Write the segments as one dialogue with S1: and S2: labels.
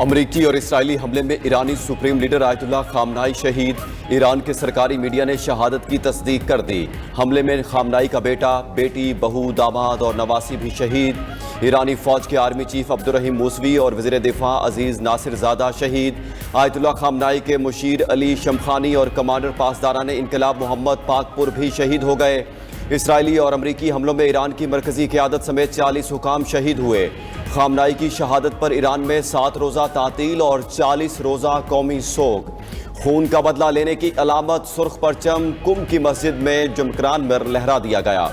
S1: अमरीकी और इस्राइली हमले में ईरानी सुप्रीम लीडर आयतुल्लाह खामनाई शहीद। ईरान के सरकारी मीडिया ने शहादत की तस्दीक कर दी। हमले में खामनाई का बेटा, बेटी, बहू, दामाद और नवासी भी शहीद। ईरानी फौज के आर्मी चीफ अब्दुर्रहीम मूसवी और वज़ीर दिफा अजीज नासिरजादा शहीद। आयतुल्लाह खामनाई के मुशीर अली शमखानी और कमांडर पासदारान इनकलाब मोहम्मद पाकपुर भी शहीद हो गए। इसराइली और अमरीकी हमलों में ईरान की मरकजी क़यादत समेत 40 हुकाम शहीद हुए। खामनाई की शहादत पर ईरान में 7 रोज़ा तातील और 40 रोज़ा कौमी सोग। खून का बदला लेने की अलामत सुर्ख परचम कुम की मस्जिद में जुमकरान में लहरा दिया गया।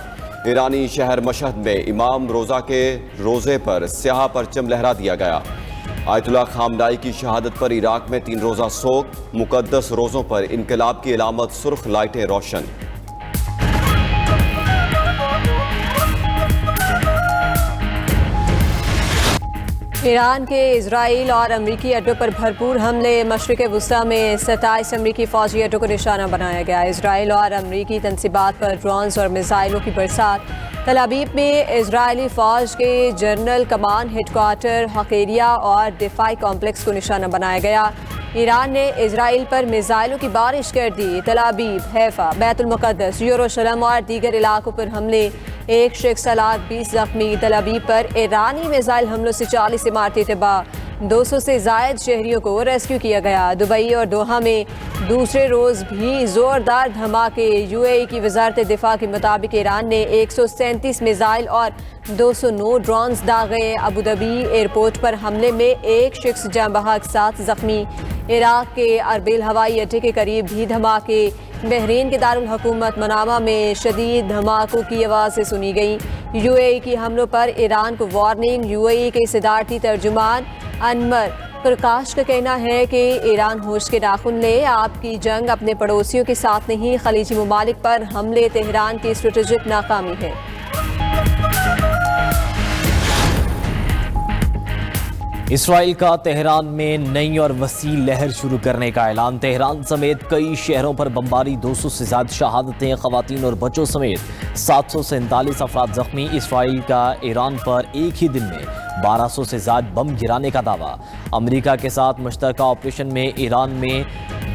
S1: ईरानी शहर मशहद में इमाम रोज़ा के रोज़े पर स्याह परचम लहरा दिया गया। आयतुल्लाह खामनाई की शहादत पर इराक में 3 रोज़ा सोग। मुकद्दस रोज़ों पर इनकलाब की अलामत सुर्ख लाइटें रोशन।
S2: ईरान के इजराइल और अमरीकी अड्डों पर भरपूर हमले। मशरिक़ वुस्ता में 27 अमरीकी फ़ौजी अड्डों को निशाना बनाया गया। इजराइल और अमरीकी तनसीबात पर ड्रोन्स और मिसाइलों की बरसात। तल अबीब में इजरायली फ़ौज के जनरल कमान हेडक्वार्टर, हक़ेरिया और दिफाई कॉम्प्लेक्स को निशाना बनाया गया। ईरान ने इजराइल पर मिसाइलों की बारिश कर दी। तल अबीब, हैफा, बैतुल मुक़द्दस, यरूशलेम और दीगर इलाकों पर हमले। 1 शख्स हलाक, 20 जख्मी। तल अबीब पर ईरानी मिसाइल हमलों से 40 इमारतें तबाह। 200 से ज़ायद शहरियों को रेस्क्यू किया गया। दुबई और दोहा में दूसरे रोज़ भी ज़ोरदार धमाके। यूएई की वज़ारत दिफा के मुताबिक ईरान ने 137 मिसाइल और 209 ड्रोन्स दागे। अबू धाबी एयरपोर्ट पर हमले में 1 शख्स जाँ बहक, 7 जख्मी। इराक के अरबिल हवाई अड्डे के करीब भी धमाके। बहरीन के दारुल हुकूमत मनामा में शदीद धमाकों की आवाज़ें सुनी गई। यूएई की हमलों पर ईरान को वार्निंग। यूएई के सदारती तर्जुमान अनवर प्रकाश का कहना है कि ईरान होश के नाखून ले। आपकी जंग अपने पड़ोसियों के साथ नहीं, खलीजी ममालिक पर हमले तेहरान की स्ट्रेटेजिक नाकामी है।
S3: इसराइल का तेहरान में नई और वसी लहर शुरू करने का ऐलान। तेहरान समेत कई शहरों पर बमबारी, 200 से ज़्यादा शहादतें, ख़वातीन और बच्चों समेत 747 अफराद ज़ख्मी। इसराइल का ईरान पर एक ही दिन में 1200 से ज़्यादा बम गिराने का दावा। अमेरिका के साथ मुश्तरका ऑपरेशन में ईरान में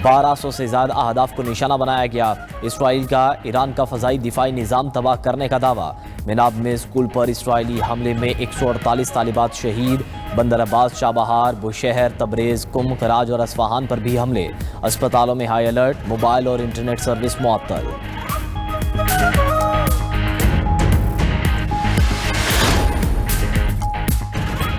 S3: 1200 से ज़्यादा अहदाफ को निशाना बनाया गया। इसराइल का ईरान का फ़ज़ाई दिफाई निज़ाम तबाह करने का दावा। मिनाब में स्कूल पर इसराइली हमले में 148 तालिबात शहीद। बंदर अब्बास, चाबहार, बुशहर, तबरेज़, कुम, कराज और अस्फहान पर भी हमले। अस्पतालों में हाई अलर्ट। मोबाइल और इंटरनेट सर्विस मुअत्तल।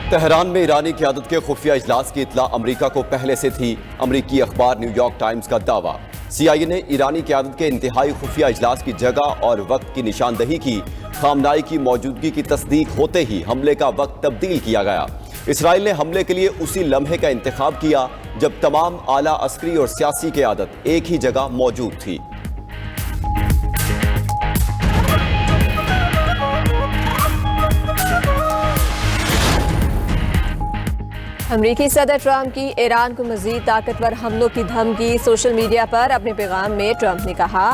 S1: तेहरान में ईरानी क़यादत के खुफिया इजलास की इत्तला अमरीका को पहले से थी। अमरीकी अखबार न्यूयॉर्क टाइम्स का दावा। CIA ने ईरानी क़यादत के इंतहाई खुफिया इजलास की जगह और वक्त की निशानदही की। खामनाई की मौजूदगी की तस्दीक होते ही हमले का वक्त तब्दील किया गया। इसराइल ने हमले के लिए उसी लम्हे का इंतखाब किया जब तमाम आला अस्करी और सियासी क़यादत एक ही जगह मौजूद थी।
S2: अमरीकी सदर ट्रंप की ईरान को मज़ीद ताकतवर हमलों की धमकी। सोशल मीडिया पर अपने पैगाम में ट्रंप ने कहा,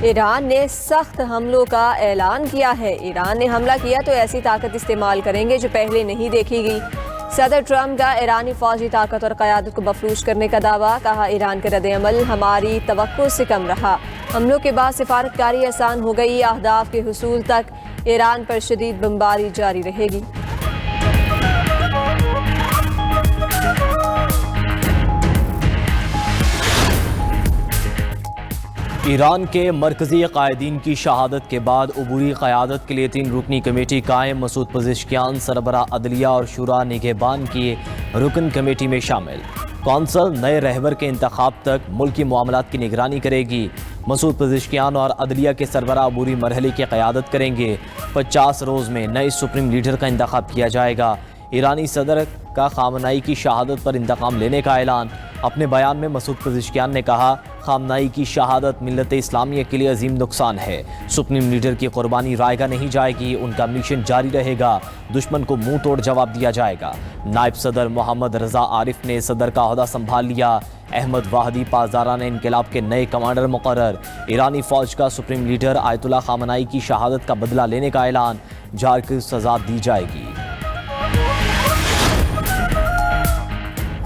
S2: ईरान ने सख्त हमलों का ऐलान किया है। ईरान ने हमला किया तो ऐसी ताकत इस्तेमाल करेंगे जो पहले नहीं देखी गई। सदर ट्रंप का ईरानी फौजी ताकत और क़यादत को मफलूज करने का दावा। कहा, ईरान का रद्द-ए-अमल हमारी तवक्को से कम रहा। हमलों के बाद सिफारतकारी आसान हो गई। अहदाफ के हुसूल तक ईरान पर शदीद बमबारी जारी रहेगी।
S3: ईरान के मरकजी कायदीन की शहादत के बाद अबूरी क़यादत के लिए 3 रुकनी कमेटी कायम। मसूद पज़ेश्कियान सरबरा अदलिया और शुरा निगहबान की रुकन कमेटी में शामिल। कौंसल नए रहबर के इंतखाब तक मुल्की मामलात की निगरानी करेगी। मसूद पज़ेश्कियान और अदलिया के सरबरा अबूरी मरहले की क़यादत करेंगे। 50 रोज़ में नए सुप्रीम लीडर का इंतखाब किया जाएगा। ईरानी सदर का खामनाई की शहादत पर इंतकाम लेने का ऐलान। अपने बयान में मसूद पज़ेश्कियान ने कहा, खामनाई की शहादत मिल्लत इस्लामिया के लिए अजीम नुकसान है। सुप्रीम लीडर की कुर्बानी रायगा नहीं जाएगी। उनका मिशन जारी रहेगा। दुश्मन को मुंह तोड़ जवाब दिया जाएगा। नायब सदर मोहम्मद रजा आरिफ ने सदर का ओहदा संभाल लिया। अहमद वाहदी पासदारान इनकलाब के नए कमांडर मुकर्रर। ईरानी फौज का सुप्रीम लीडर आयतुल्लाह खामनाई की शहादत का बदला लेने का ऐलान। जार की सजा दी जाएगी।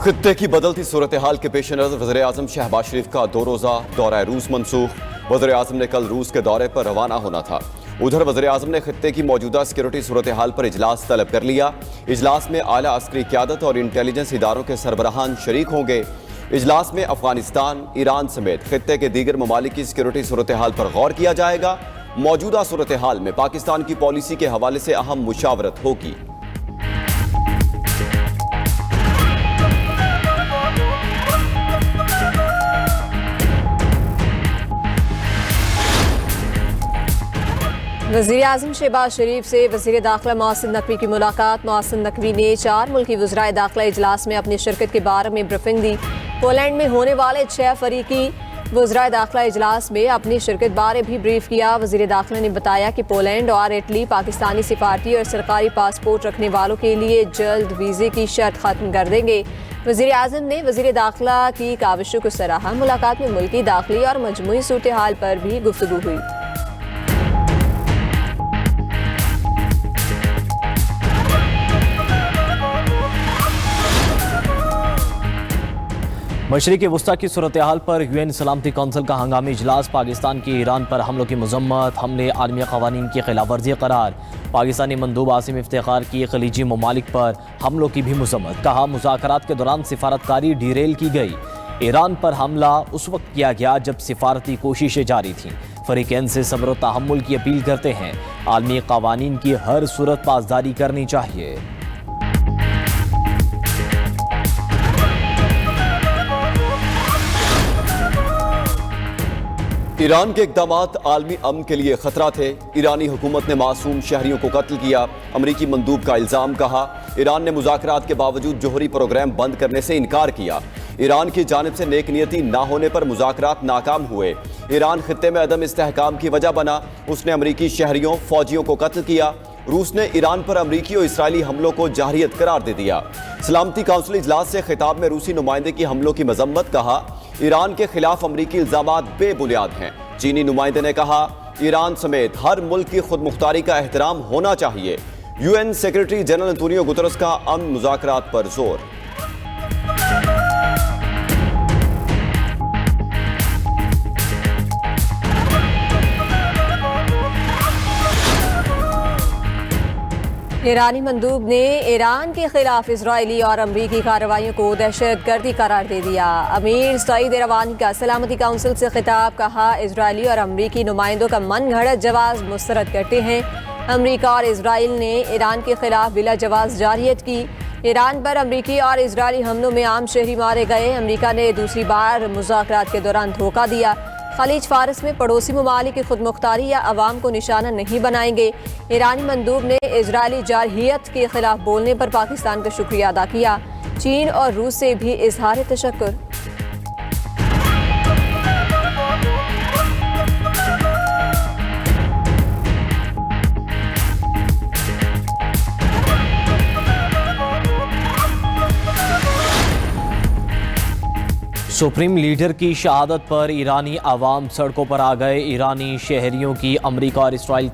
S1: खित्ते की बदलती सूरत हाल के पेश नजर वज़ीर आज़म शहबाज शरीफ का 2 रोज़ा दौरा रूस मनसूख। वज़ीर आज़म ने कल रूस के दौरे पर रवाना होना था। उधर वज़ीर आज़म ने खित्ते की मौजूदा सिक्योरिटी सूरत हाल पर इजलास तलब कर लिया। इजलास में आला अस्करी क़यादत और इंटेलिजेंस इदारों के सरबराहान शरीक होंगे। इजलास में अफगानिस्तान, ईरान समेत खित्ते के दीगर ममालिक की सिक्योरिटी सूरत हाल पर गौर किया जाएगा। मौजूदा सूरत हाल में पाकिस्तान की पॉलिसी के हवाले से अहम मुशावरत होगी।
S2: वज़ीर आज़म शहबाज शरीफ से वज़ीर दाखिला मोहसिन नकवी की मुलाकात। मोहसिन नकवी ने 4 मुल्की वज़राए दाखिला इजलास में अपनी शिरकत के बारे में ब्रीफिंग दी। पोलैंड में होने वाले 6 फरीकी वज़राए दाखिला इजलास में अपनी शिरकत बारे भी ब्रीफ किया। वज़ीर दाखिला ने बताया कि पोलैंड और इटली पाकिस्तानी सिफारती और सरकारी पासपोर्ट रखने वालों के लिए जल्द वीज़े की शर्त ख़त्म कर देंगे। वज़ीर आज़म ने वज़ीर दाखिला की काविशों को सराहा। मुलाकात में मुल्की दाखिली और मजमूई सूरत हाल पर भी गुफ्तगू हुई।
S3: मशरिक़ वस्ता की सूरत हाल पर UN सलामती कौंसिल का हंगामी इजलास। पाकिस्तान की ईरान पर हमलों की मजम्मत, हमले आलमी क़वानीन की खिलाफ वर्जी करार। पाकिस्तानी मंदूब आसिम इफ्तिखार की खलीजी ममालिक पर हमलों की भी मजम्मत। कहा मुज़ाकरात के दौरान सिफारतकारी डीरेल की गई। ईरान पर हमला उस वक्त किया गया जब सिफारती कोशिशें जारी थीं। फ़रीक़ैन से सब्र व तहम्मुल की अपील करते हैं। आलमी क़वानीन की हर सूरत पासदारी करनी चाहिए।
S1: ईरान के इक़दामात आलमी अमन के लिए खतरा थे। ईरानी हुकूमत ने मासूम शहरियों को कत्ल किया। अमरीकी मंदूब का इल्ज़ाम। कहा ईरान ने मुज़ाकरात के बावजूद जोहरी प्रोग्राम बंद करने से इनकार किया। ईरान की जानिब से नेक नियती ना होने पर मुज़ाकरात नाकाम हुए। ईरान खित्ते में अदम इस्तेहकाम की वजह बना। उसने अमरीकी शहरियों, फौजियों को कत्ल किया। रूस ने ईरान पर अमरीकी और इसराइली हमलों को जाहिरियत करार दे दिया। सलामती काउंसिल इजलास से खिताब में रूसी नुमाइंदे की हमलों की मजम्मत। कहा ईरान के खिलाफ अमरीकी इल्जामात बेबुनियाद हैं। चीनी नुमाइंदे ने कहा ईरान समेत हर मुल्क की खुद मुख्तारी का एहतराम होना चाहिए। UN secretary general Antonio Guterres का अमन मुज़ाकरात पर जोर।
S2: ईरानी मंदूब ने ईरान के खिलाफ इजरायली और अमरीकी कार्रवाइयों को दहशतगर्दी करार दे दिया। अमीर सईद रवानी का सलामती काउंसिल से खिताब। कहा इजरायली और अमरीकी नुमाइंदों का मन घड़त जवाब मुस्तरद करते हैं। अमरीका और इजराइल ने ईरान के खिलाफ बिला जवाब जारियत की। ईरान पर अमरीकी और इजरायली हमलों में आम शहरी मारे गए। अमरीका ने दूसरी बार मुज़ाकरात के दौरान धोखा दिया। खलीज फारस में पड़ोसी ममालिक की खुद मुख्तारी या अवाम को निशाना नहीं बनाएंगे। ईरानी मंदूब ने इजरायली जारहियत के खिलाफ बोलने पर पाकिस्तान का शुक्रिया अदा किया। चीन और रूस से भी इजहार तशक्कुर।
S3: सुप्रीम लीडर की शहादत पर ईरानी आवाम सड़कों पर आ गए। ईरानी शहरियों की अमरीका और इसराइल